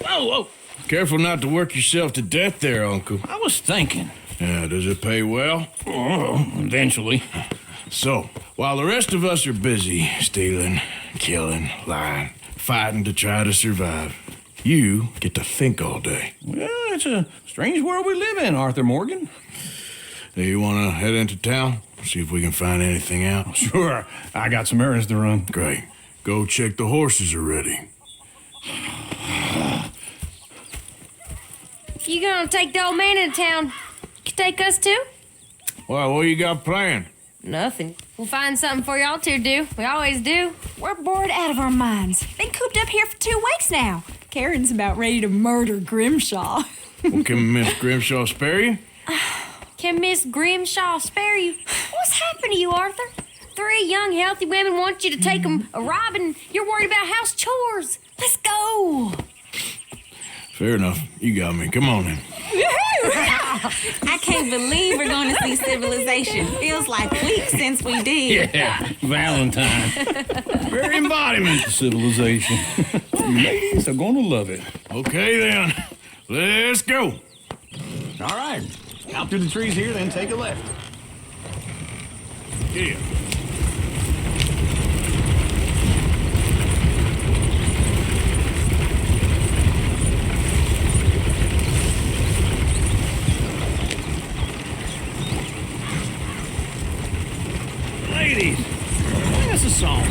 Whoa! Careful not to work yourself to death there, Uncle. I was thinking. Yeah, does it pay well? Oh, eventually. So, while the rest of us are busy stealing, killing, lying, fighting to try to survive, you get to think all day. Well, it's a strange world we live in, Arthur Morgan. Do you want to head into town? See if we can find anything out? Sure. I got some errands to run. Great. Go check the horses are ready. If you gonna take the old man into town, you take us too? Well, what you got planned? Nothing. We'll find something for y'all to do. We always do. We're bored out of our minds. Been cooped up here for 2 weeks now. Karen's about ready to murder Grimshaw. Well, can Miss Grimshaw spare you? Can Miss Grimshaw spare you? What's happened to you, Arthur? 3 young, healthy women want you to take them a robbing. You're worried about house chores. Let's go. Fair enough. You got me. Come on then. I can't believe we're going to see civilization. Feels like weeks since we did. Yeah, Valentine. Very embodiment of civilization. Ladies are gonna love it. Okay then. Let's go. All right. Out through the trees here, then take a left. Yeah. Ladies, sing us a song.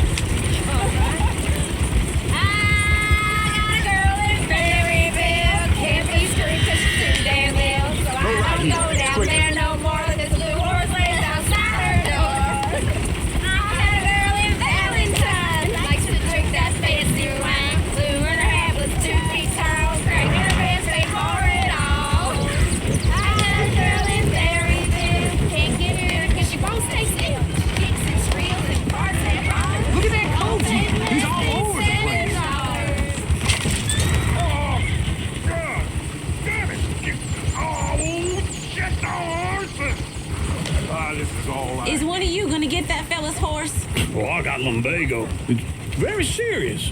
Is one of you gonna get that fella's horse? Well, I got lumbago. It's very serious.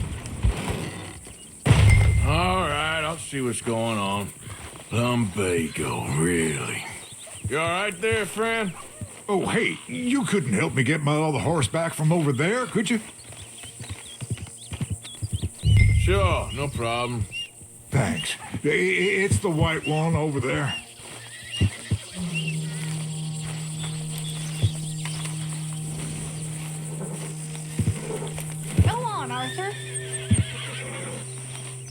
All right, I'll see what's going on. Lumbago, really? You all right there, friend? Oh, hey, you couldn't help me get my other horse back from over there, could you? Sure, no problem. Thanks. It's the white one over there. Go on, Arthur.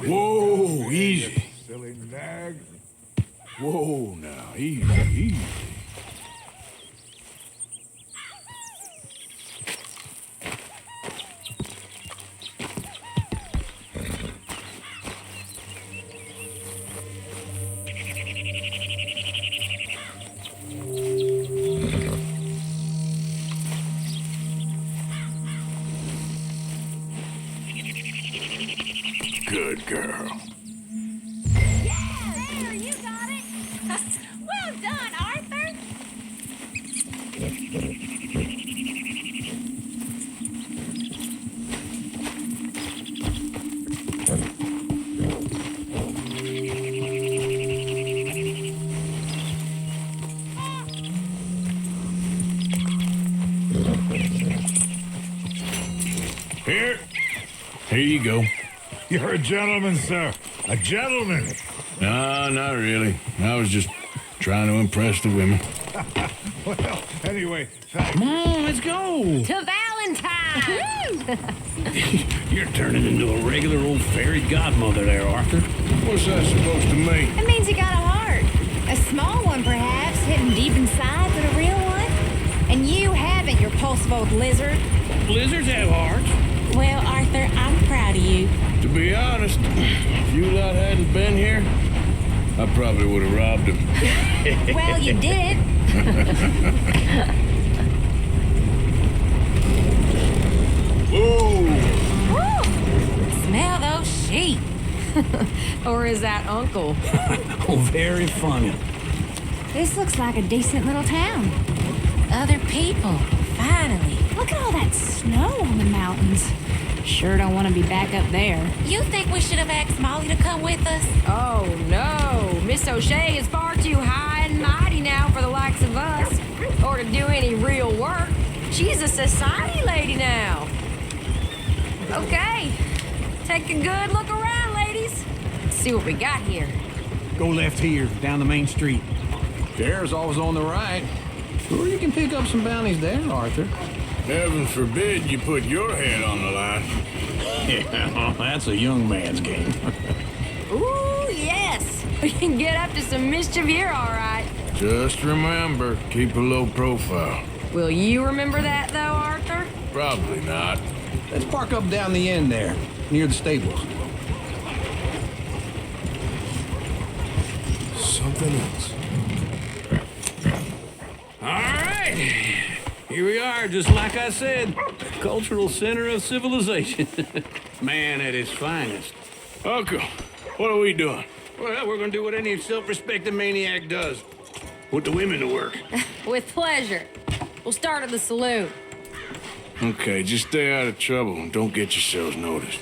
Whoa, easy. Silly nag. Whoa, now, easy, easy. Good girl. Yeah, there, you got it. Well done, Arthur. Here you go. You're a gentleman, sir. A gentleman. No, not really. I was just trying to impress the women. Well, anyway, thanks. Come on, let's go. To Valentine! You're turning into a regular old fairy godmother there, Arthur. What's that supposed to mean? It means you got a heart. A small one, perhaps, hidden deep inside, but a real one. And you haven't, you repulsive old lizard. Lizards have hearts. Well, Arthur, I'm proud of you. To be honest, if you lot hadn't been here, I probably would have robbed him. Well, you did. Whoa! Smell those sheep. Or is that Uncle? Oh, very funny. This looks like a decent little town. Other people, finally. Look at all that snow on the mountains. Sure don't want to be back up there. You think we should have asked Molly to come with us? Oh, no. Miss O'Shea is far too high and mighty now for the likes of us. Or to do any real work. She's a society lady now. Okay. Take a good look around, ladies. Let's see what we got here. Go left here, down the main street. Chair's always on the right. Sure, you can pick up some bounties there, Arthur. Heaven forbid you put your head on the line. Yeah, that's a young man's game. Ooh, yes. We can get up to some mischief here, all right. Just remember, keep a low profile. Will you remember that, though, Arthur? Probably not. Let's park up down the end there, near the stables. Something else. All right. Here we are, just like I said. Cultural center of civilization. Man at its finest. Uncle, what are we doing? Well, we're gonna do what any self-respecting maniac does. Put the women to work. With pleasure. We'll start at the saloon. Okay, just stay out of trouble and don't get yourselves noticed.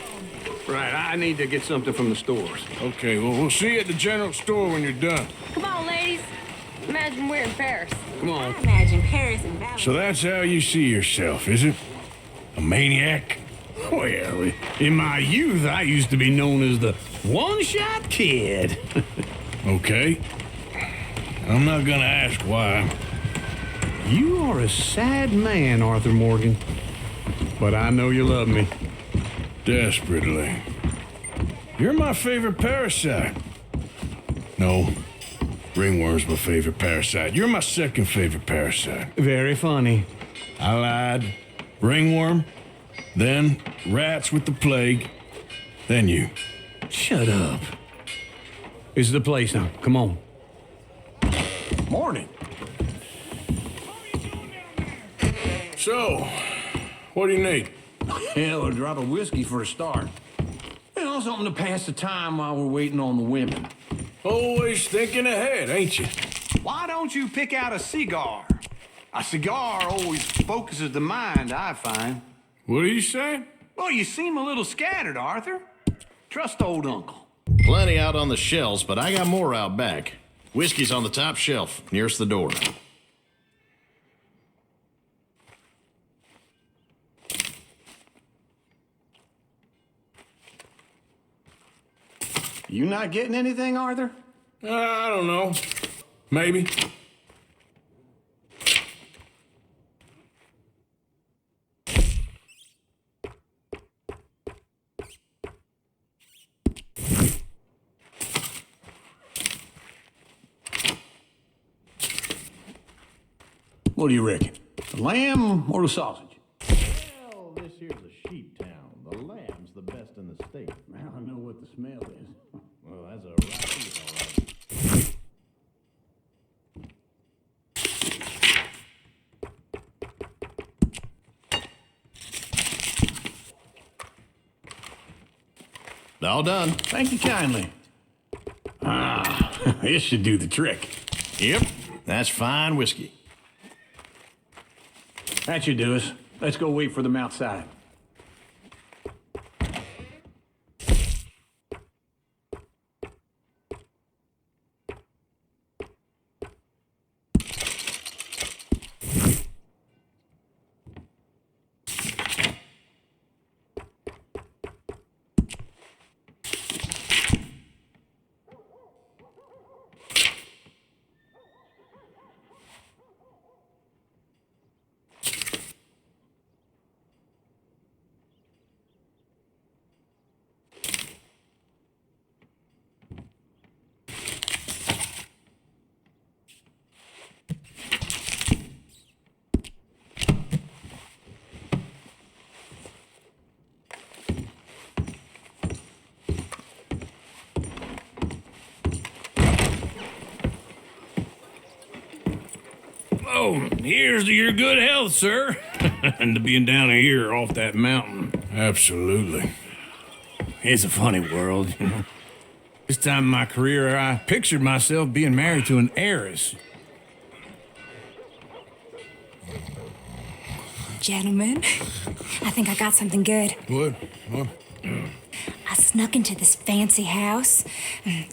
Right, I need to get something from the stores. Okay, well, we'll see you at the general store when you're done. Come on, ladies. Imagine we're in Paris. Come on. I imagine Paris and Valentine. So that's how you see yourself, is it? A maniac? Well, in my youth, I used to be known as the one-shot kid. Okay. I'm not gonna ask why. You are a sad man, Arthur Morgan. But I know you love me. Desperately. You're my favorite parasite. No, ringworm's my favorite parasite. You're my second favorite parasite. Very funny. I lied. Ringworm, then rats with the plague, then you. Shut up. This is the place now. Come on. Morning. So, what do you need? Hell, a drop of whiskey for a start. You know, something to pass the time while we're waiting on the women. Always thinking ahead, ain't you? Why don't you pick out a cigar? A cigar always focuses the mind, I find. What are you saying? Well, you seem a little scattered, Arthur. Trust old uncle. Plenty out on the shelves, but I got more out back. Whiskey's on the top shelf, nearest the door. You not getting anything, Arthur? I don't know. Maybe. What do you reckon? The lamb or the sausage? Well, this here's a sheep town. The lamb's the best in the state. Now I know what the smell is. Well, that's a right piece, all right. All done. Thank you kindly. Ah, this should do the trick. Yep, that's fine whiskey. That should do us. Let's go wait for them outside. So, here's to your good health, sir. And to being down here off that mountain. Absolutely. It's a funny world, you know. This time in my career, I pictured myself being married to an heiress. Gentlemen, I think I got something good. What? I snuck into this fancy house,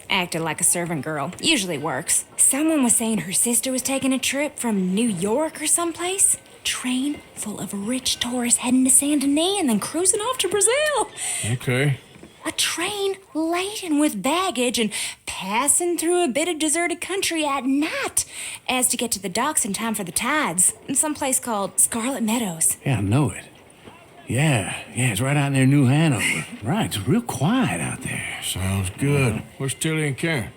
acted like a servant girl. Usually works. Someone was saying her sister was taking a trip from New York or someplace. Train full of rich tourists heading to Saint Denis and then cruising off to Brazil. Okay. A train laden with baggage and passing through a bit of deserted country at night as to get to the docks in time for the tides in some place called Scarlet Meadows. Yeah, I know it. Yeah, it's right out near New Hanover. Right, it's real quiet out there. Sounds good. Where's Tilly and Karen?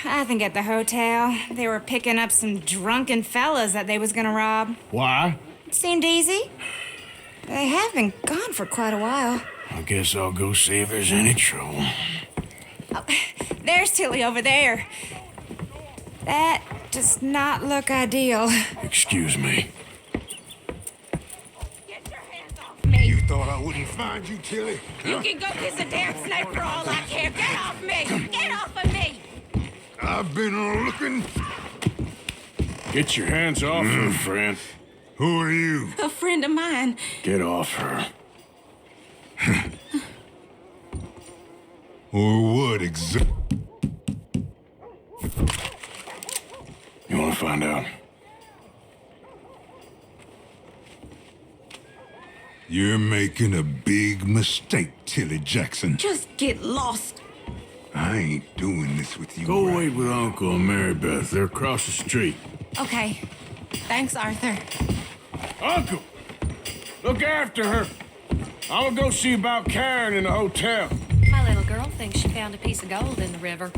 I think at the hotel. They were picking up some drunken fellas that they was gonna rob. Why? Seemed easy. They have been gone for quite a while. I guess I'll go see if there's any trouble. Oh, there's Tilly over there. That does not look ideal. Excuse me. Get your hands off me. You thought I wouldn't find you, Tilly? You can go kiss a damn snake for all I care. Get off me! Get off of me! I've been looking. Get your hands off her, friend. Who are you? A friend of mine. Get off her. Or what exactly? You want to find out? You're making a big mistake, Tilly Jackson. Just get lost. I ain't doing this with you. Go right wait with now. Uncle and Mary Beth. They're across the street. Okay. Thanks, Arthur. Uncle! Look after her. I'm gonna go see about Karen in the hotel. My little girl thinks she found a piece of gold in the river.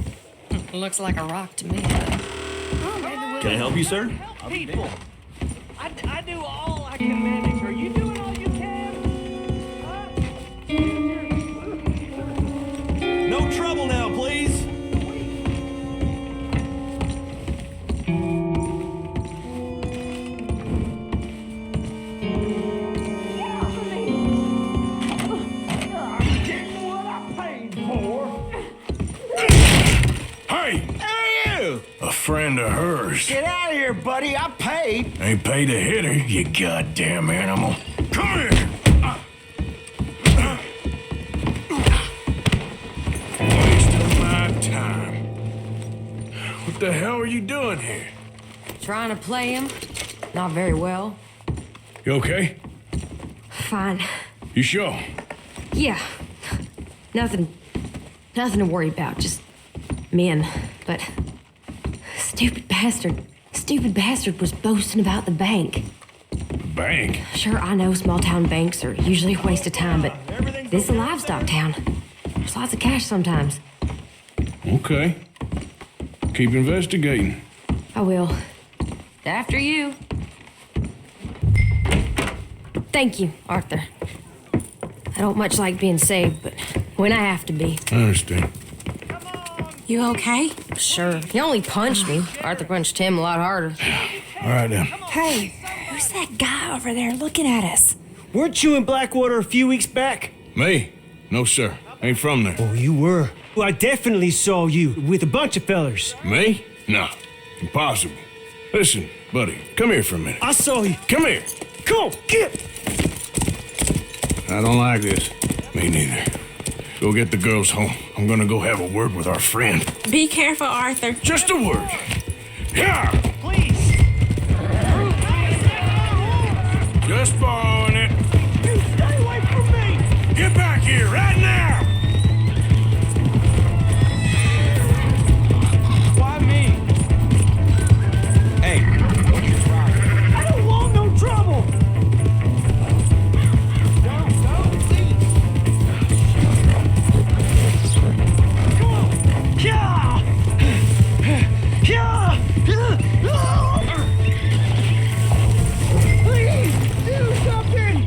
Looks like a rock to me. Can I help you, sir? People, I do all I can manage. Are you doing all you can? No trouble now, please. I'm getting what I paid for. Hey! Hey, you! A friend of hers. Get out of here, buddy. I paid. Ain't paid to hit her, you goddamn animal. Come here! Wasting my time. What the hell are you doing here? Trying to play him. Not very well. You okay? Fine. You sure? Yeah. Nothing to worry about. Just men. But stupid bastard was boasting about the bank. Bank? Sure, I know small town banks are usually a waste of time, but this is a livestock town. There's lots of cash sometimes. Okay. Keep investigating. I will. After you. Thank you, Arthur. I don't much like being saved, but when I have to be. I understand. You okay? Sure. He only punched me. Arthur punched him a lot harder. All right, then. Hey, who's that guy over there looking at us? Weren't you in Blackwater a few weeks back? Me? No, sir. Ain't from there. Oh, you were. Well, I definitely saw you with a bunch of fellers. Me? No. Impossible. Listen, buddy, come here for a minute. I saw you. Come here. Come on, get. I don't like this. Me neither. Go get the girls home. I'm gonna go have a word with our friend. Be careful, Arthur. Just a word. Yeah! Please. Just borrowing it. You stay away from me. Get back here right now! Why me? Hey, I don't want no trouble. Don't see. Come on. Yeah. Yeah. Please do something.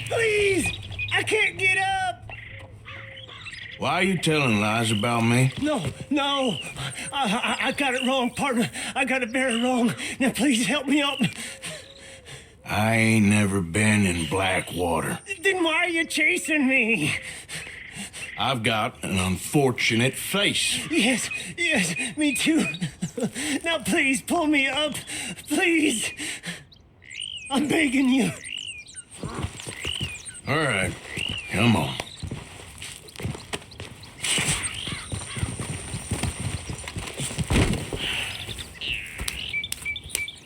Please, I can't get up. Why are you telling lies about me? No. I got it wrong, partner. I got it very wrong. Now, please help me out. I ain't never been in Blackwater. Then why are you chasing me? I've got an unfortunate face. Yes, me too. Now, please pull me up. Please. I'm begging you. All right, come on.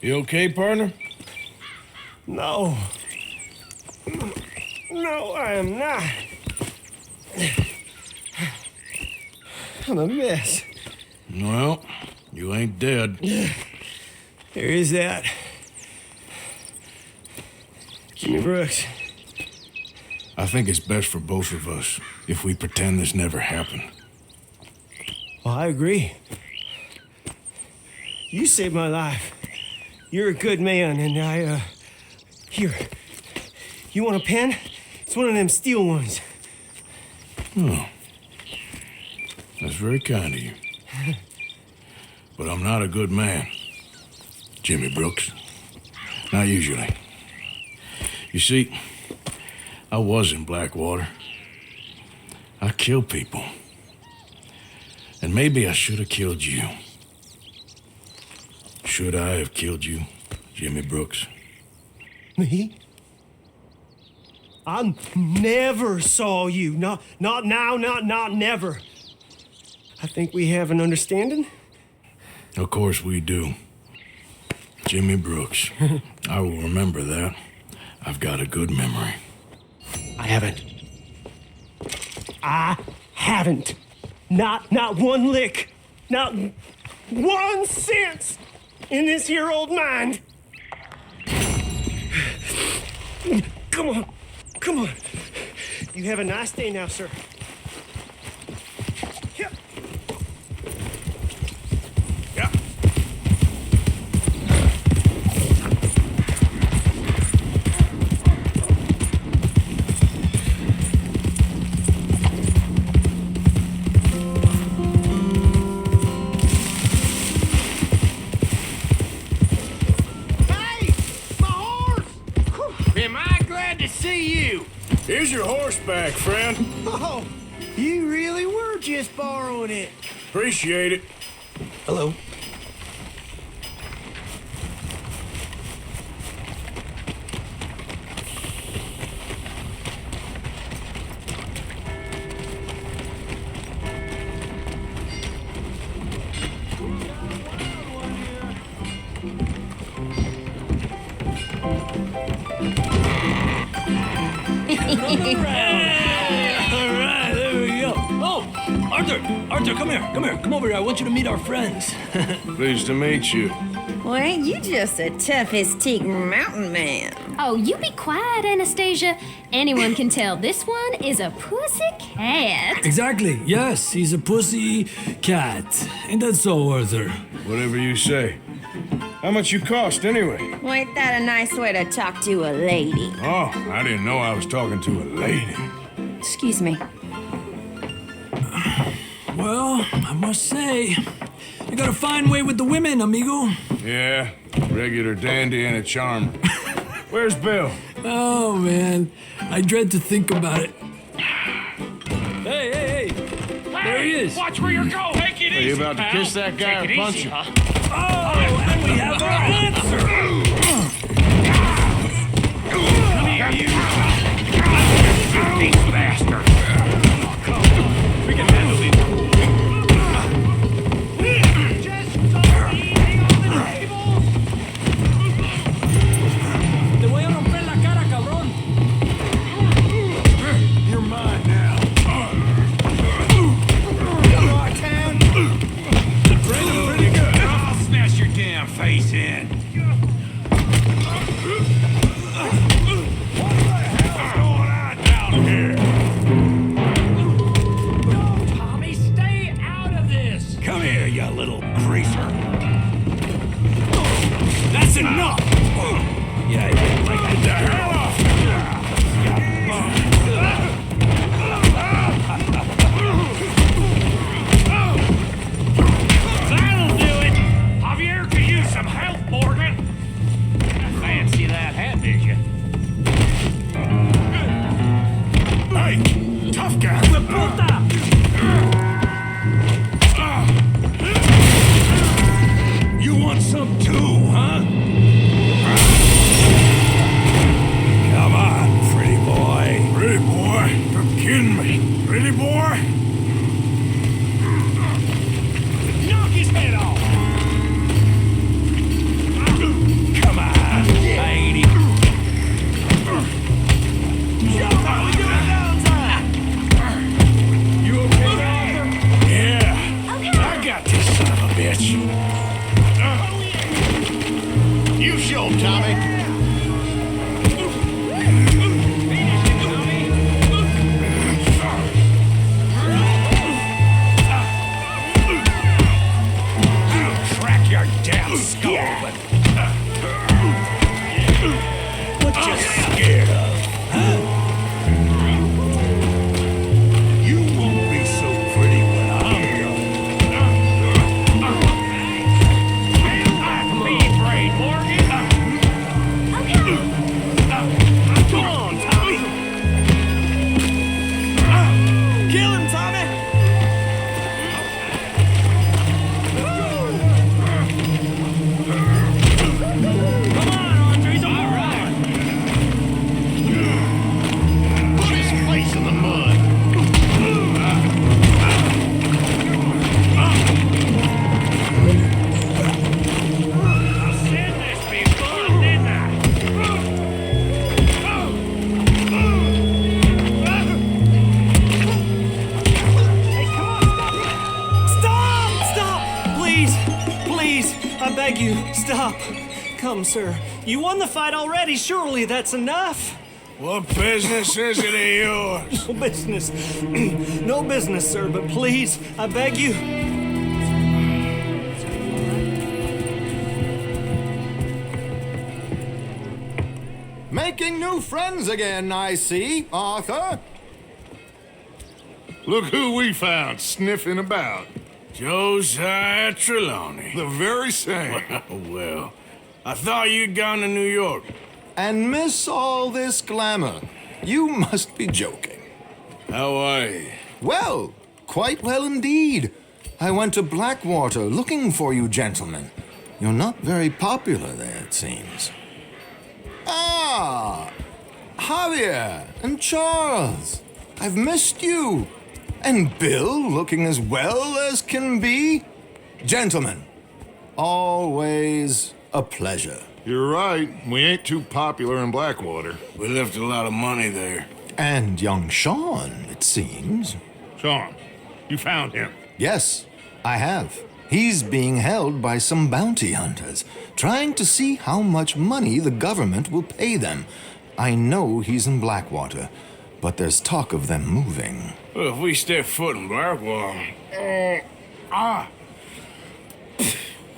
You okay, partner? No, I am not. I'm a mess. Well, you ain't dead. There is that. Jimmy Brooks. I think it's best for both of us if we pretend this never happened. Well, I agree. You saved my life. You're a good man, and here. You want a pen? It's one of them steel ones. Oh. That's very kind of you. But I'm not a good man, Jimmy Brooks. Not usually. You see, I was in Blackwater. I killed people. And maybe I should have killed you. Should I have killed you, Jimmy Brooks? Me? I never saw you. Not now, not never. I think we have an understanding. Of course we do. Jimmy Brooks. I will remember that. I've got a good memory. I haven't. Not one lick. Not 1 cent in this here old mind. Come on. You have a nice day now, sir. Yep. Yeah. Hey! My horse! Am I glad to see you? Here's your horseback, friend. Oh, you really were just borrowing it. Appreciate it. Hello. All right, there we go. Oh, Arthur, come here. Come over here. I want you to meet our friends. Pleased to meet you. Well, ain't you just a toughest teak mountain man? Oh, you be quiet, Anastasia. Anyone can tell this one is a pussy cat. Exactly. Yes, he's a pussy cat. Ain't that so, Arthur? Whatever you say. How much you cost, anyway? Well, ain't that a nice way to talk to a lady? Oh, I didn't know I was talking to a lady. Excuse me. Well, I must say, you got a fine way with the women, amigo. Yeah, regular dandy and a charm. Where's Bill? Oh, man. I dread to think about it. Hey! There he is. Watch where you're going. Take it Are you about to kiss that guy or punch him? Oh, and we have our answer. Come here, you. These bastards. We can handle these. Just so easy on the table. Te voy a romper la cara, cabrón. You're mine now. Pretty good. I'll smash your damn face in. What the hell's going on down here? No, Tommy, stay out of this. Come here, you little greaser. That's enough. Yeah, like the hell off. did you? Hey, tough guy. You want some too, huh? Come on, pretty boy. Pretty boy, you're kidding me. Pretty boy? Knock his head off! Come on, I ain't even... You okay, Arthur? Yeah. I got this son of a bitch. You show him, Tommy. Crack your damn skull, but... What you scared of, huh? You won't be so pretty when I'm done. Be brave, Morgan. Come on, Tommy. Kill him, Tommy. Come on, Andre, all right. Put his face in the mud. I said this before, didn't I? Hey, come on, stop! Stop! Please, please, I beg you, stop. Come, sir. You won the fight already. Surely that's enough. What business is it of yours? No business. No business, sir, but please, I beg you. Making new friends again, I see, Arthur. Look who we found sniffing about. Josiah Trelawney. The very same. Well, I thought you'd gone to New York. And miss all this glamour. You must be joking. How are you? Well, quite well indeed. I went to Blackwater looking for you gentlemen. You're not very popular there, it seems. Ah, Javier and Charles. I've missed you. And Bill looking as well as can be. Gentlemen, always a pleasure. You're right. We ain't too popular in Blackwater. We left a lot of money there. And young Sean, it seems. Sean, you found him. Yes, I have. He's being held by some bounty hunters, trying to see how much money the government will pay them. I know he's in Blackwater, but there's talk of them moving. Well, if we step foot in Blackwater...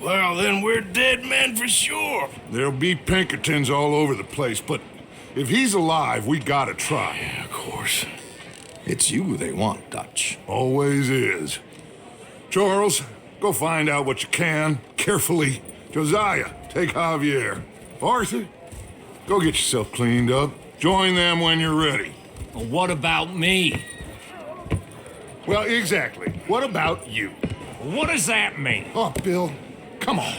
Well, then we're dead men for sure. There'll be Pinkertons all over the place, but if he's alive, we gotta try. Yeah, of course. It's you they want, Dutch. Always is. Charles, go find out what you can, carefully. Josiah, take Javier. Arthur, go get yourself cleaned up. Join them when you're ready. Well, what about me? Well, exactly. What about you? What does that mean? Oh, Bill, come on.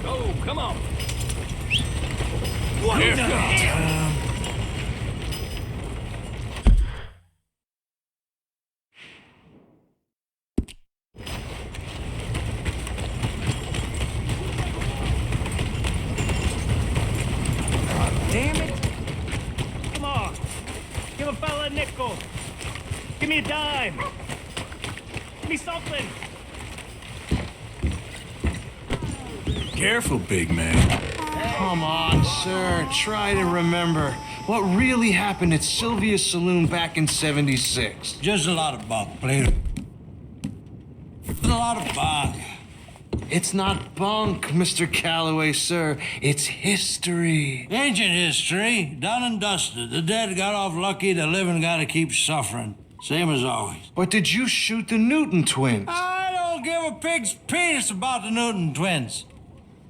Oh, come on. What the hell? Damn it. Come on. Give a fella a nickel. Give me a dime. Give me something. Careful, big man. Come on, sir. Try to remember what really happened at Sylvia's Saloon back in '76. Just a lot of bunk, Plato. Just a lot of bunk. It's not bunk, Mr. Calloway, sir. It's history. Ancient history, done and dusted. The dead got off lucky, the living gotta keep suffering. Same as always. But did you shoot the Newton twins? I don't give a pig's penis about the Newton twins.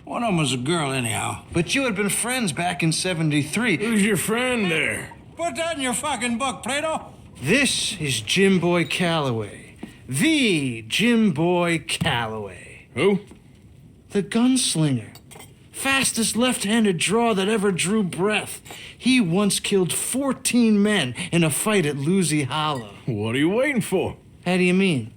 One of them was a girl, anyhow. But you had been friends back in '73. Who's your friend there? Put that in your fucking book, Plato. This is Jim Boy Calloway. The Jim Boy Calloway. Who? The gunslinger. Fastest left-handed draw that ever drew breath. He once killed 14 men in a fight at Lucy Hollow. What are you waiting for? How do you mean?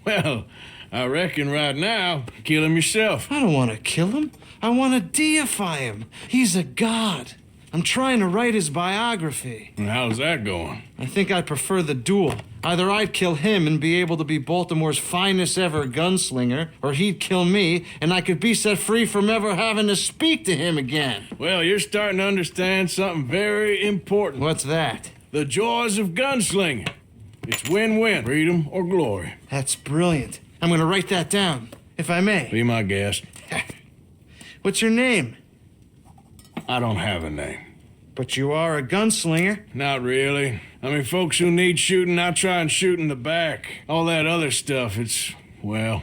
Well, I reckon right now, kill him yourself. I don't want to kill him. I want to deify him. He's a god. I'm trying to write his biography. And how's that going? I think I prefer the duel. Either I'd kill him and be able to be Baltimore's finest ever gunslinger, or he'd kill me and I could be set free from ever having to speak to him again. Well, you're starting to understand something very important. What's that? The joys of gunslinging. It's win-win, freedom or glory. That's brilliant. I'm going to write that down, if I may. Be my guest. What's your name? I don't have a name. But you are a gunslinger. Not really. I mean, folks who need shooting, I try and shoot in the back. All that other stuff, it's, well,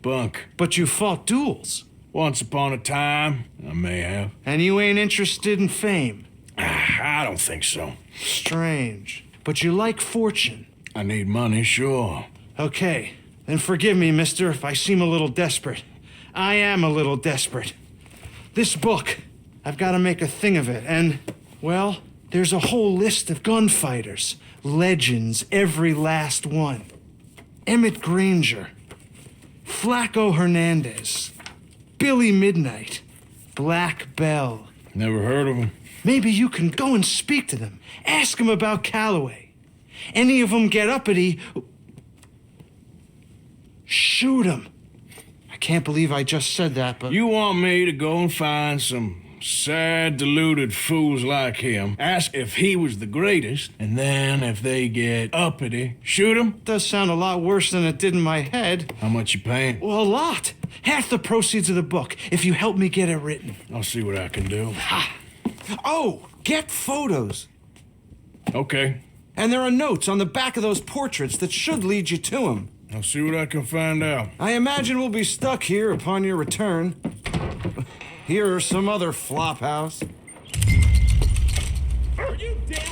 bunk. But you fought duels. Once upon a time, I may have. And you ain't interested in fame. I don't think so. Strange. But you like fortune. I need money, sure. Okay, then forgive me, mister, if I seem a little desperate. I am a little desperate. This book, I've got to make a thing of it, and, well, there's a whole list of gunfighters. Legends, every last one. Emmett Granger, Flaco Hernandez, Billy Midnight, Black Bell. Never heard of him. Maybe you can go and speak to them. Ask them about Calloway. Any of them get uppity, shoot them. I can't believe I just said that, but... You want me to go and find some sad, deluded fools like him, ask if he was the greatest, and then if they get uppity, shoot him? Does sound a lot worse than it did in my head. How much you paying? Well, a lot. Half the proceeds of the book, if you help me get it written. I'll see what I can do. Oh, get photos. Okay. And there are notes on the back of those portraits that should lead you to him. I'll see what I can find out. I imagine we'll be stuck here upon your return. Here or some other flop house. Are you dead?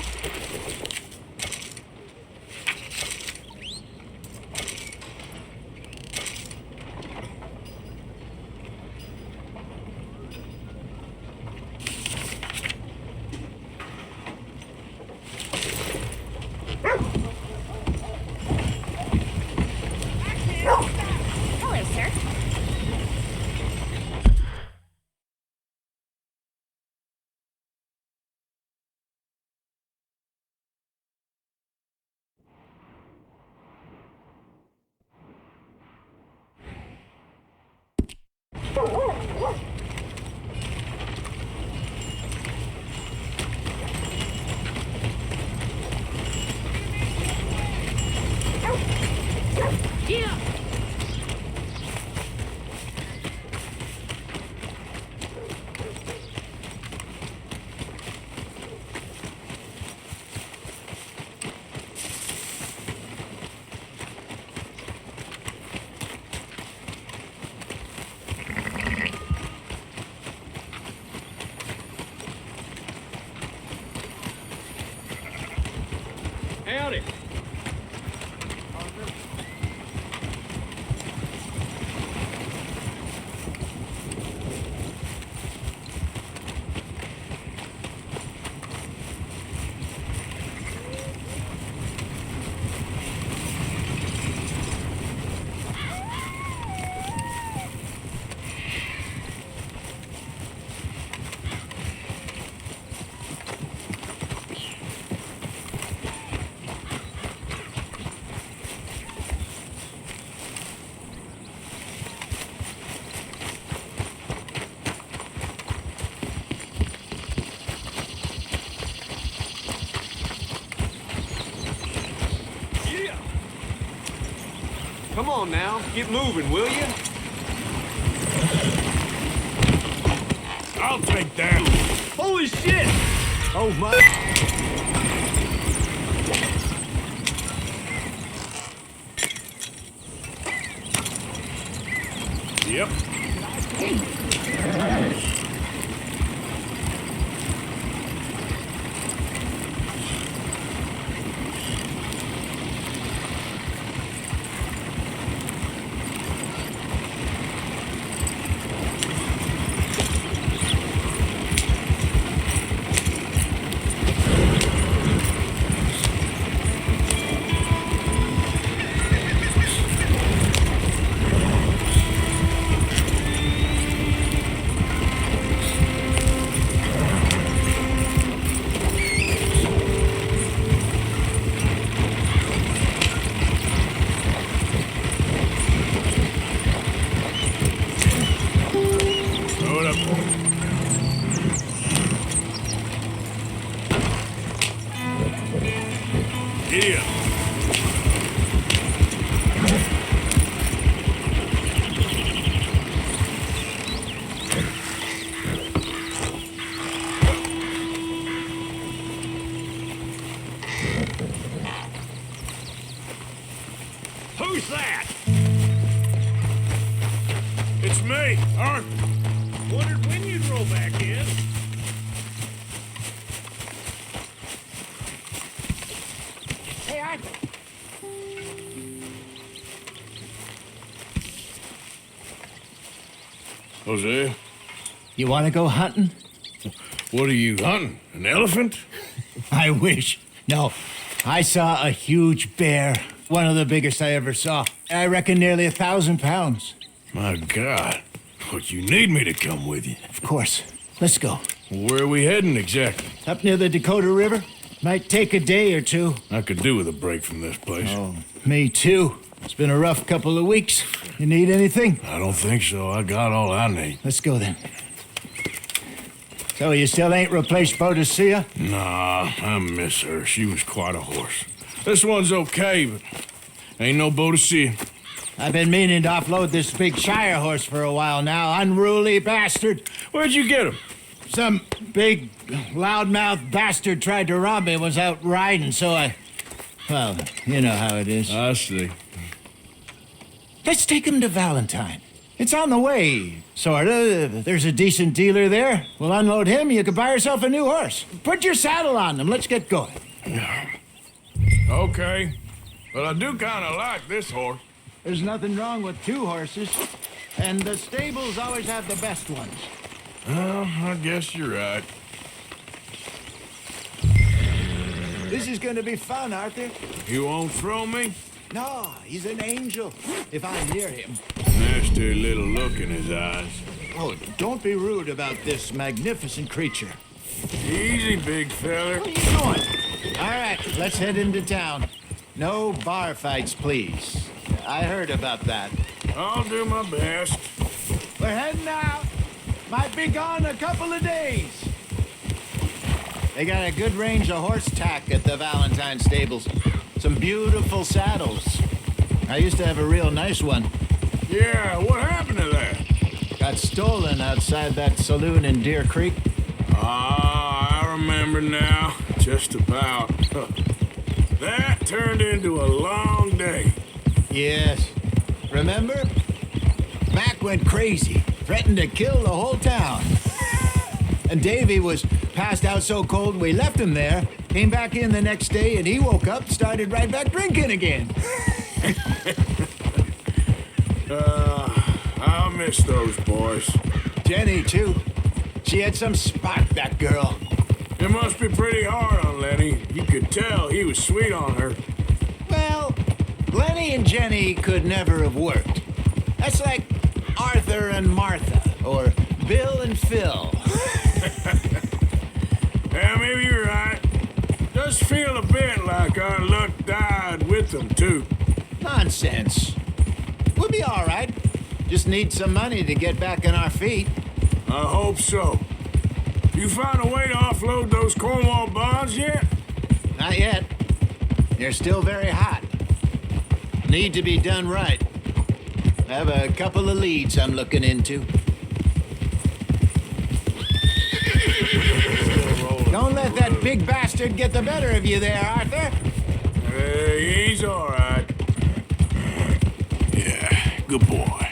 Come on now, get moving, will you? I'll take that. Holy shit! Oh my... Yep. Hold up. Giddy up. Who's that? It's me, Arthur. Wondered when you'd roll back in. Hey, Arthur. Jose, You want to go hunting? what are you hunting? An elephant? I wish. No, I saw a huge bear. One of the biggest I ever saw. I reckon nearly 1,000 pounds. My God. But you need me to come with you. Of course. Let's go. Where are we heading exactly? Up near the Dakota River. Might take a day or two. I could do with a break from this place. Oh, me too. It's been a rough couple of weeks. You need anything? I don't think so. I got all I need. Let's go then. So you still ain't replaced Boadicea? Nah, I miss her. She was quite a horse. This one's okay, but ain't no Boadicea. I've been meaning to offload this big Shire horse for a while now. Unruly bastard. Where'd you get him? Some big, loudmouth bastard tried to rob me, was out riding, so well, you know how it is. I see. Let's take him to Valentine. It's on the way, sorta. There's a decent dealer there. We'll unload him, you can buy yourself a new horse. Put your saddle on him, let's get going. Okay. But I do kind of like this horse. There's nothing wrong with two horses, and the stables always have the best ones. Well, I guess you're right. This is gonna be fun, Arthur. You won't throw me? No, he's an angel, if I'm near him. Nasty little look in his eyes. Oh, don't be rude about this magnificent creature. Easy, big feller. Where are you going? All right, let's head into town. No bar fights, please. I heard about that. I'll do my best. We're heading out. Might be gone a couple of days. They got a good range of horse tack at the Valentine stables. Some beautiful saddles. I used to have a real nice one. Yeah, what happened to that? Got stolen outside that saloon in Deer Creek. Ah, I remember now. Just about. That turned into a long day. Yes. Remember? Mac went crazy, threatened to kill the whole town. And Davy was passed out so cold we left him there, came back in the next day, and he woke up, started right back drinking again. I'll miss those boys. Jenny, too. She had some spark, that girl. It must be pretty hard on Lenny. You could tell he was sweet on her. Well, Lenny and Jenny could never have worked. That's like Arthur and Martha, or Bill and Phil. Yeah, maybe you're right. Does feel a bit like our luck died with them, too. Nonsense. We'll be all right. Just need some money to get back on our feet. I hope so. You found a way to offload those Cornwall bonds yet? Not yet. They're still very hot. Need to be done right. I have a couple of leads I'm looking into. Don't let that big bastard get the better of you there, Arthur. He's all right. Yeah, good boy.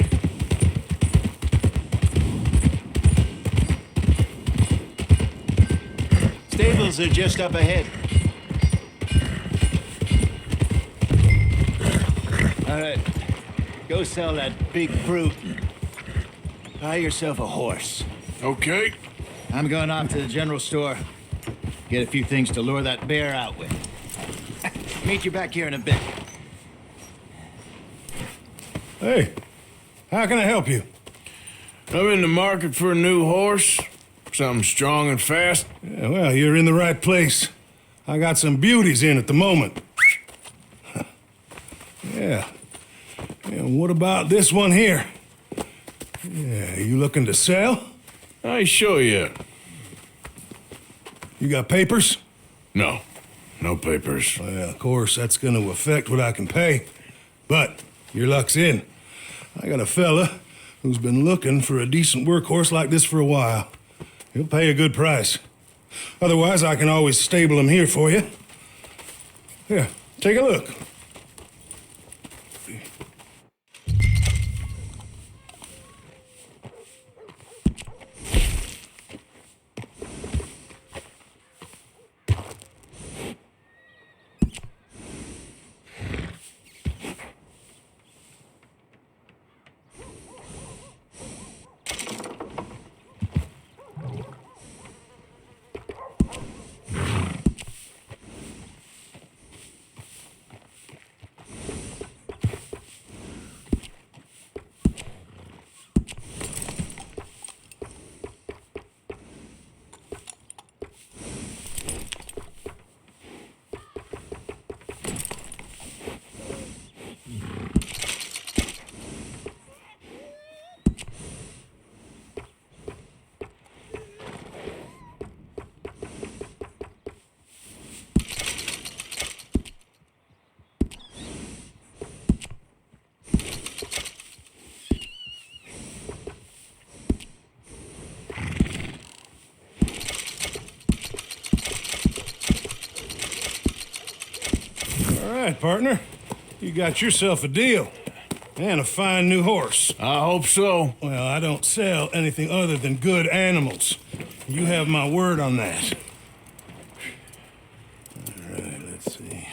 Stables are just up ahead. All right, go sell that big brute. Buy yourself a horse. Okay. I'm going off to the general store. Get a few things to lure that bear out with. Meet you back here in a bit. Hey, how can I help you? I'm in the market for a new horse. Something strong and fast. Yeah, well, you're in the right place. I got some beauties in at the moment. Yeah. And what about this one here? Yeah, you looking to sell? I show you. You got papers? No. No papers. Well, of course, that's going to affect what I can pay. But your luck's in. I got a fella who's been looking for a decent workhorse like this for a while. He'll pay a good price. Otherwise, I can always stable him here for you. Here, take a look. All right, partner. You got yourself a deal. And a fine new horse. I hope so. Well, I don't sell anything other than good animals. You have my word on that. All right, let's see.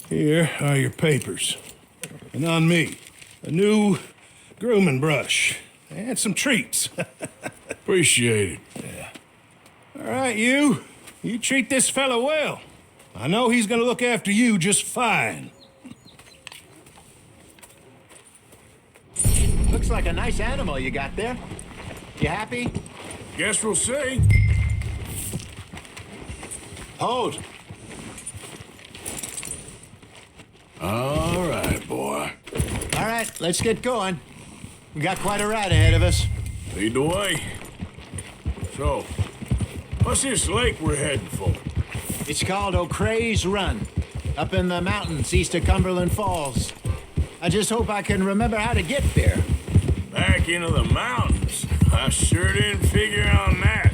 Here are your papers. And on me, a new grooming brush and some treats. Appreciate it. Yeah. All right, you treat this fella well. I know he's gonna look after you just fine. Looks like a nice animal you got there. You happy? Guess we'll see. Hold. All right, boy. All right, let's get going. We got quite a ride ahead of us. Lead the way. So, what's this lake we're heading for? It's called O'Creagh's Run, up in the mountains east of Cumberland Falls. I just hope I can remember how to get there. Back into the mountains? I sure didn't figure on that.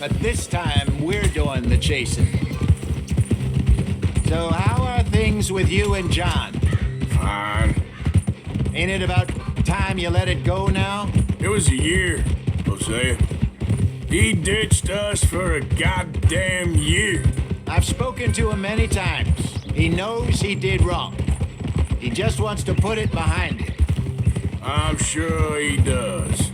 But this time, we're doing the chasing. So how are things with you and John? Fine. Ain't it about time you let it go now? It was a year, Hosea. He ditched us for a goddamn year. I've spoken to him many times. He knows he did wrong. He just wants to put it behind him. I'm sure he does.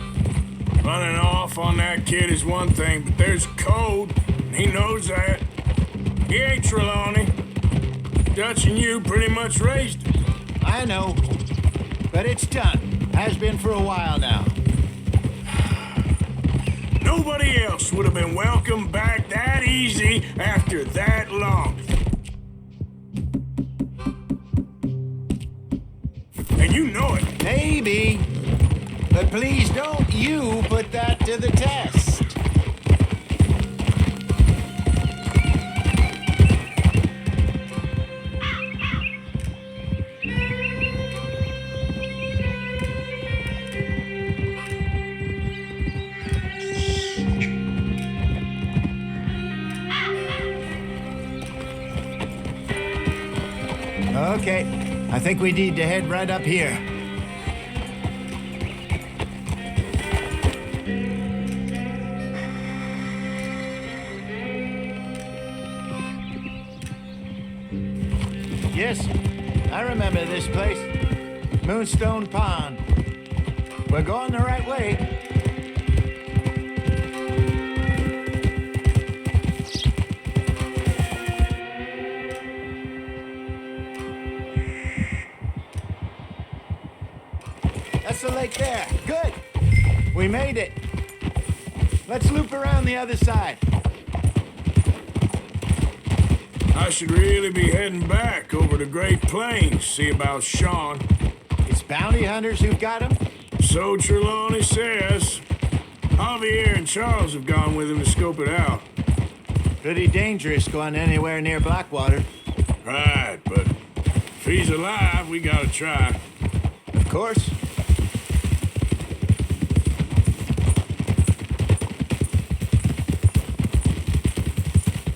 Running off on that kid is one thing, but there's code, and he knows that. He ain't Trelawney. Dutch and you pretty much raised him. I know, but it's done. Has been for a while now. Nobody else would have been welcomed back that easy after that long. And you know it. Maybe. But please don't you put that to the test. Okay, I think we need to head right up here. Yes, I remember this place. Moonstone Pond. We're going the right way. That's the lake there. Good. We made it. Let's loop around the other side. I should really be heading back over the Great Plains, see about Sean. It's bounty hunters who've got him? So Trelawney says. Javier and Charles have gone with him to scope it out. Pretty dangerous going anywhere near Blackwater. Right, but if he's alive, we gotta try. Of course.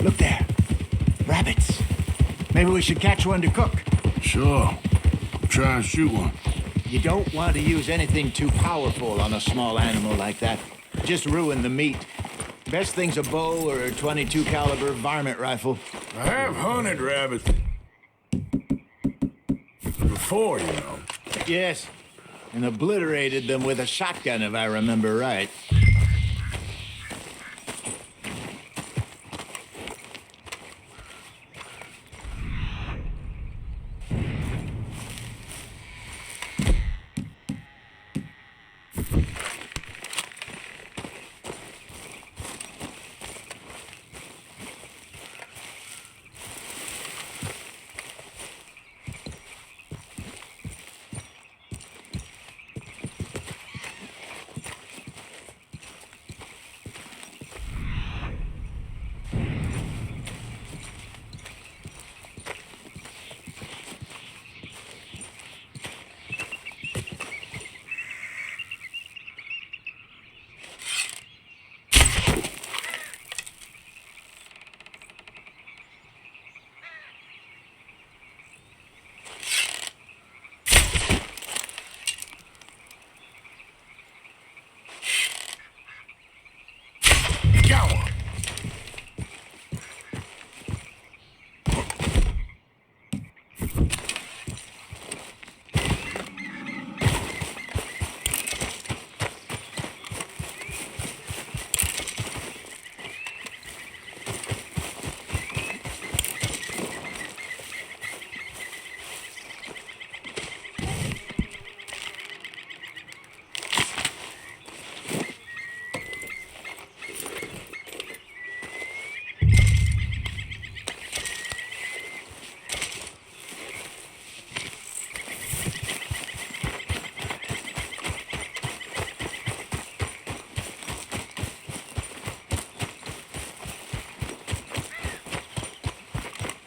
Look there. Rabbits. Maybe we should catch one to cook. Sure. Try and shoot one. You don't want to use anything too powerful on a small animal like that. Just ruin the meat. Best thing's a bow or a .22 caliber varmint rifle. I have hunted rabbits before, you know. Yes, and obliterated them with a shotgun, if I remember right.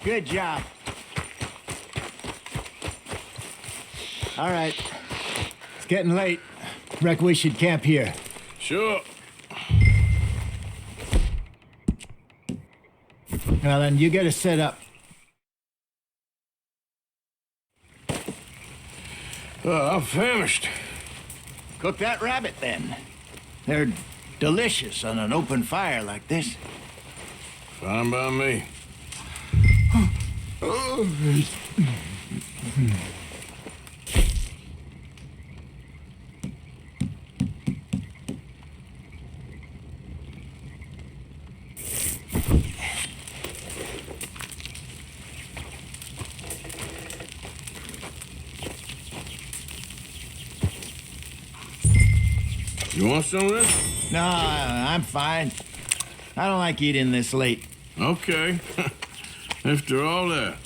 Good job. All right. It's getting late. Reckon we should camp here. Sure. Now then, you get us set up. I'm famished. Cook that rabbit, then. They're delicious on an open fire like this. Fine by me. You want some of this? No, I'm fine. I don't like eating this late. Okay. After all that.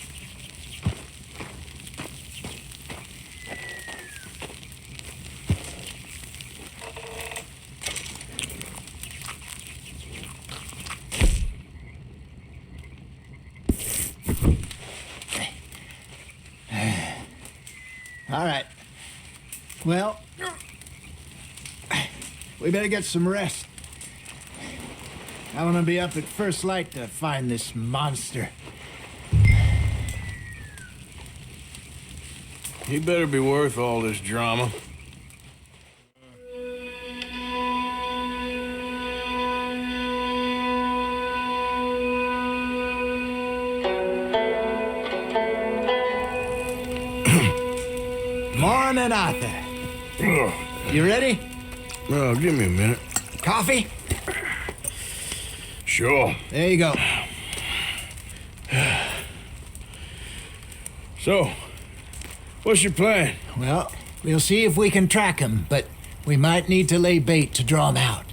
All right. Well, we better get some rest. I want to be up at first light to find this monster. he better be worth all this drama. Morning, Arthur. You ready? Well, give me a minute. Coffee? Sure. There you go. So, what's your plan? Well, we'll see if we can track him, but we might need to lay bait to draw him out.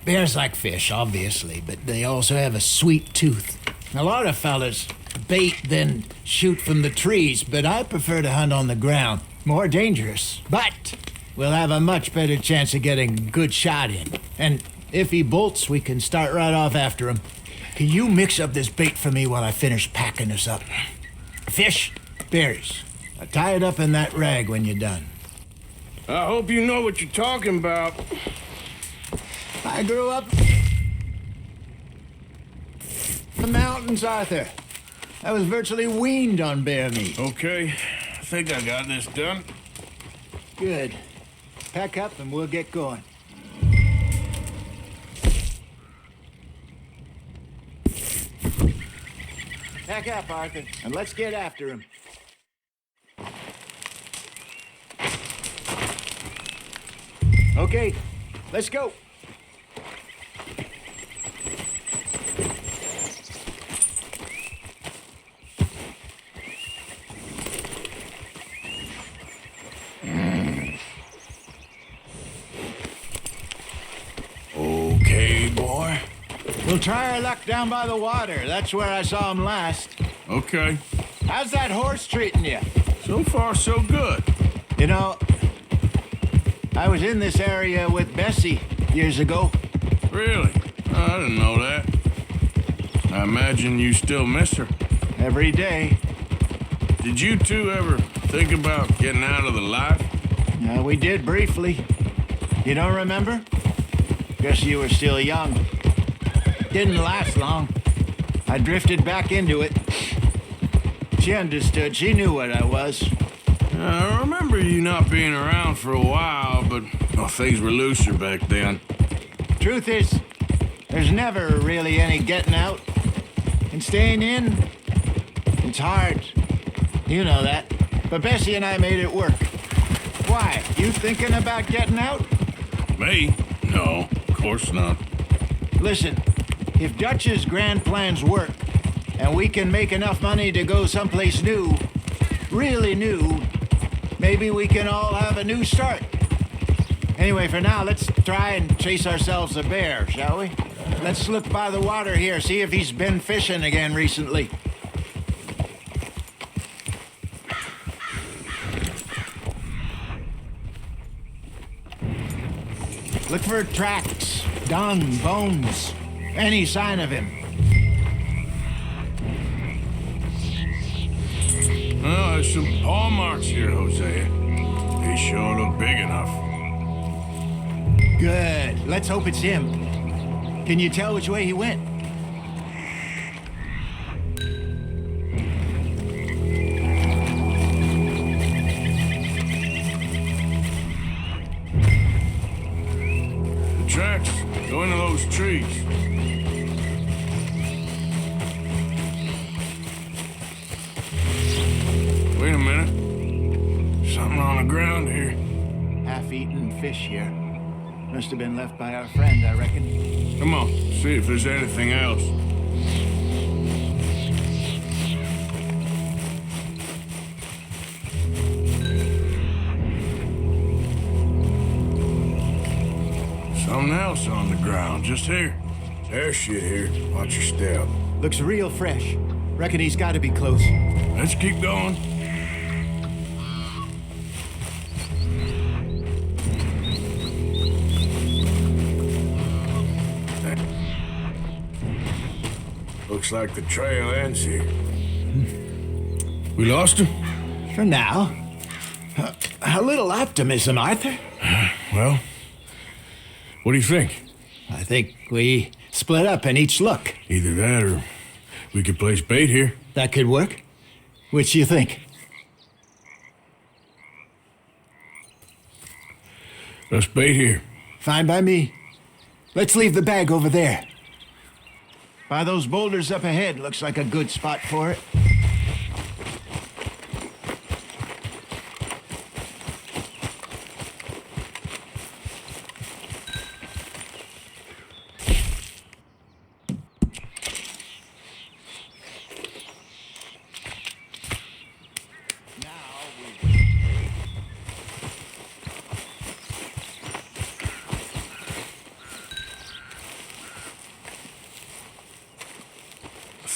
Bears like fish, obviously, but they also have a sweet tooth. A lot of fellas bait then shoot from the trees, but I prefer to hunt on the ground. More dangerous. But we'll have a much better chance of getting a good shot in. And if he bolts, we can start right off after him. Can you mix up this bait for me while I finish packing this up? Fish, berries. I'll tie it up in that rag when you're done. I hope you know what you're talking about. I grew up in the mountains, Arthur. I was virtually weaned on bear meat. Okay, I think I got this done. Good. Pack up and we'll get going. Pack up, Arthur, and let's get after him. Okay, let's go. Okay, boy. We'll try our luck down by the water. That's where I saw him last. Okay. How's that horse treating you? So far, so good. You know, I was in this area with Bessie years ago. Really? Oh, I didn't know that. I imagine you still miss her. Every day. Did you two ever think about getting out of the life? We did briefly. You don't remember? Guess you were still young. Didn't last long. I drifted back into it. She understood. She knew what I was. I remember you not being around for a while, but things were looser back then. Truth is, there's never really any getting out. And staying in, it's hard. You know that. But Bessie and I made it work. Why? You thinking about getting out? Me? No, of course not. Listen, if Dutch's grand plans work, and we can make enough money to go someplace new, really new, maybe we can all have a new start. Anyway, for now, let's try and chase ourselves a bear, shall we? Let's look by the water here, see if he's been fishing again recently. Look for tracks, dung, bones, any sign of him. Oh, there's some paw marks here, Hosea. They sure look big enough. Good. Let's hope it's him. Can you tell which way he went? The tracks go into those trees. Wait a minute. Something on the ground here. Half-eaten fish here. Must have been left by our friend, I reckon. Come on, see if there's anything else. Something else on the ground, just here. There's shit here. Watch your step. Looks real fresh. Reckon he's got to be close. Let's keep going. Looks like the trail ends here. We lost him? For now. A little optimism, Arthur. Well, what do you think? I think we split up and each look. Either that or we could place bait here. That could work. Which you think? Best bait here. Fine by me. Let's leave the bag over there. By those boulders up ahead, looks like a good spot for it.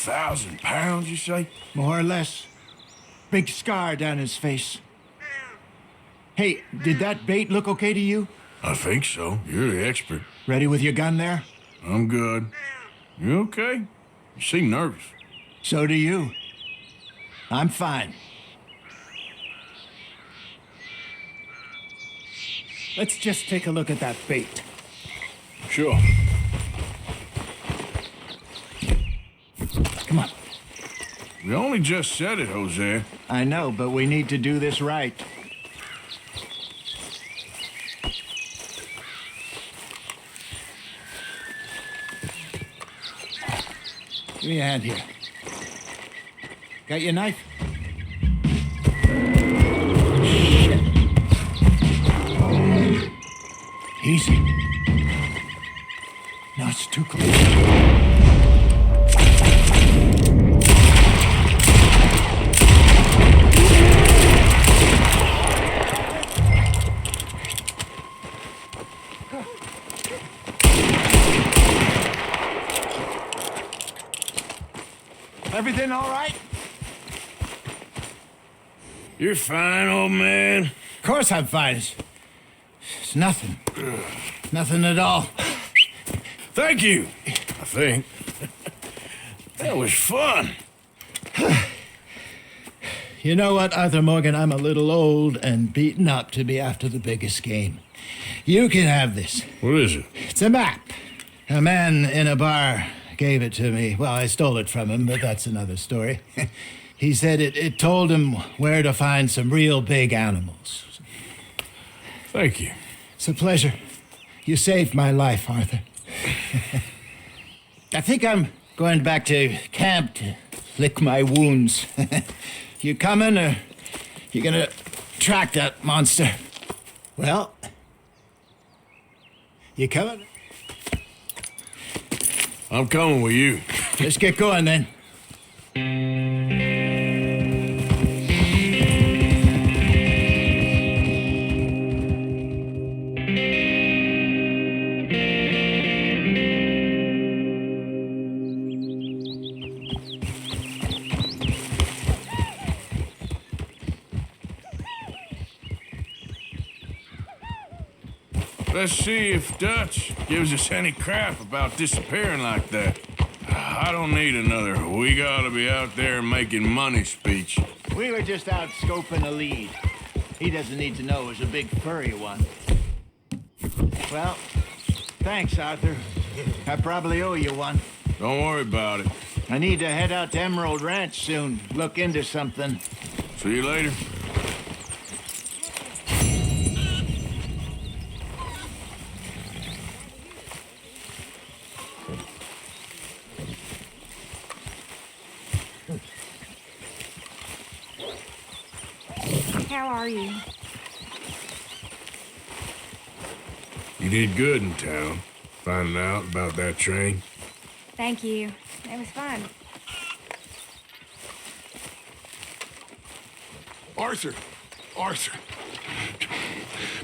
£1,000, you say? More or less. Big scar down his face. Hey, did that bait look okay to you? I think so. You're the expert. Ready with your gun there? I'm good. You okay? You seem nervous. So do you. I'm fine. Let's just take a look at that bait. Sure. Come on. We only just said it, Jose. I know, but we need to do this right. Give me a hand here. Got your knife? Shit. Easy. No, it's too close. Everything all right? You're fine, old man. Of course I'm fine. It's nothing. Nothing at all. Thank you, I think. That was fun. You know what, Arthur Morgan? I'm a little old and beaten up to be after the biggest game. You can have this. What is it? It's a map. A man in a bar gave it to me. Well, I stole it from him, but that's another story. He said it told him where to find some real big animals. Thank you. It's a pleasure. You saved my life, Arthur. I think I'm going back to camp to lick my wounds. You coming, or you gonna track that monster? Well, you coming? I'm coming with you. Let's get going, then. Let's see if Dutch gives us any crap about disappearing like that. I don't need another "we gotta be out there making money" speech. We were just out scoping a lead. He doesn't need to know it was a big furry one. Well, thanks, Arthur. I probably owe you one. Don't worry about it. I need to head out to Emerald Ranch soon. Look into something. See you later. How are you? You did good in town, finding out about that train. Thank you. It was fun. Arthur! Arthur!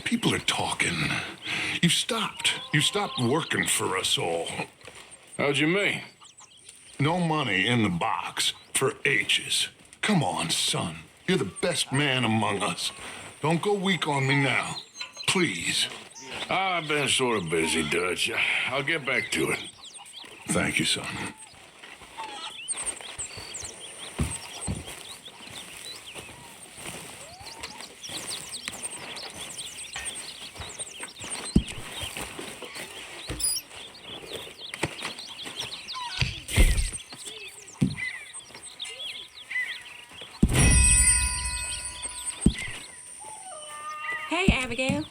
People are talking. You stopped. You stopped working for us all. How'd you mean? No money in the box for H's. Come on, son. You're the best man among us. Don't go weak on me now. Please. I've been sort of busy, Dutch. I'll get back to it. Thank you, son. Hey, Abigail.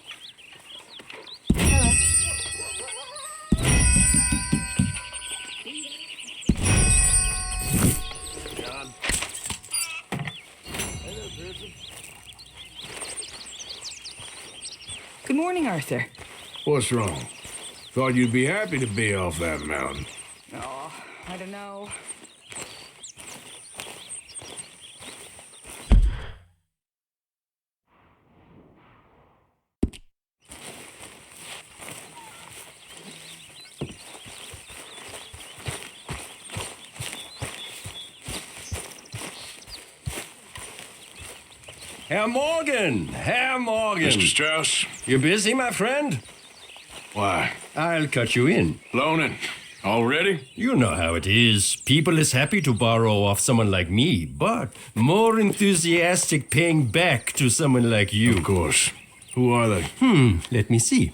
Good morning, Arthur. What's wrong? Thought you'd be happy to be off that mountain. Oh, I don't know. Herr Morgan! Herr Morgan! Mr. Strauss? You busy, my friend? Why? I'll cut you in. Loaning? Already? You know how it is. People is happy to borrow off someone like me, but more enthusiastic paying back to someone like you. Of course. Who are they? Let me see.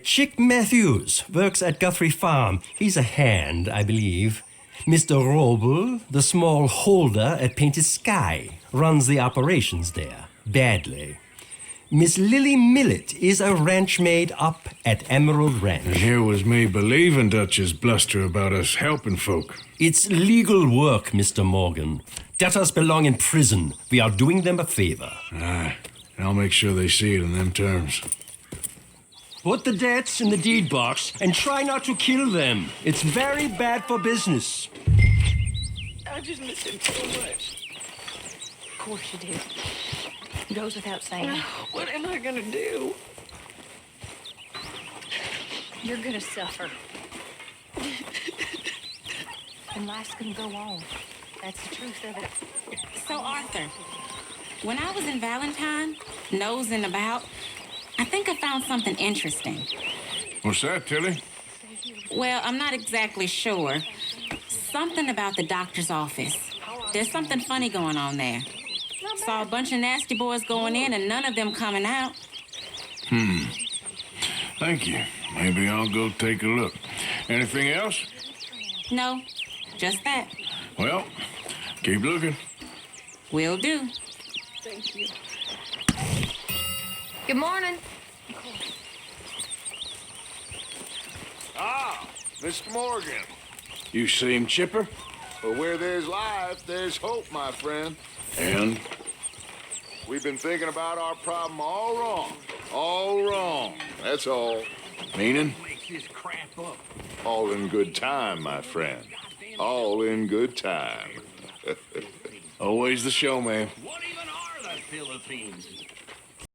Chick Matthews works at Guthrie Farm. He's a hand, I believe. Mr. Roble, the small holder at Painted Sky, runs the operations there. Badly. Miss Lily Millet is a ranch maid up at Emerald Ranch. And here was me believing Dutch's bluster about us helping folk. It's legal work, Mr. Morgan. Debtors belong in prison. We are doing them a favor. Aye, and I'll make sure they see it in them terms. Put the debts in the deed box and try not to kill them. It's very bad for business. I just miss him so much. Of course you do. Goes without saying. What am I gonna do? You're gonna suffer. And life's gonna go on. That's the truth of it. So, Arthur, when I was in Valentine, nosing about, I think I found something interesting. What's that, Tilly? Well, I'm not exactly sure. Something about the doctor's office. There's something funny going on there. Saw a bunch of nasty boys going in and none of them coming out. Thank you. Maybe I'll go take a look. Anything else? No, just that. Well, keep looking. Will do. Thank you. Good morning. Ah, Mr. Morgan. You seem chipper. Well, where there's life, there's hope, my friend. And? We've been thinking about our problem all wrong. All wrong. That's all. Meaning? All in good time, my friend. All in good time. Always the showman. What even are the Philippines?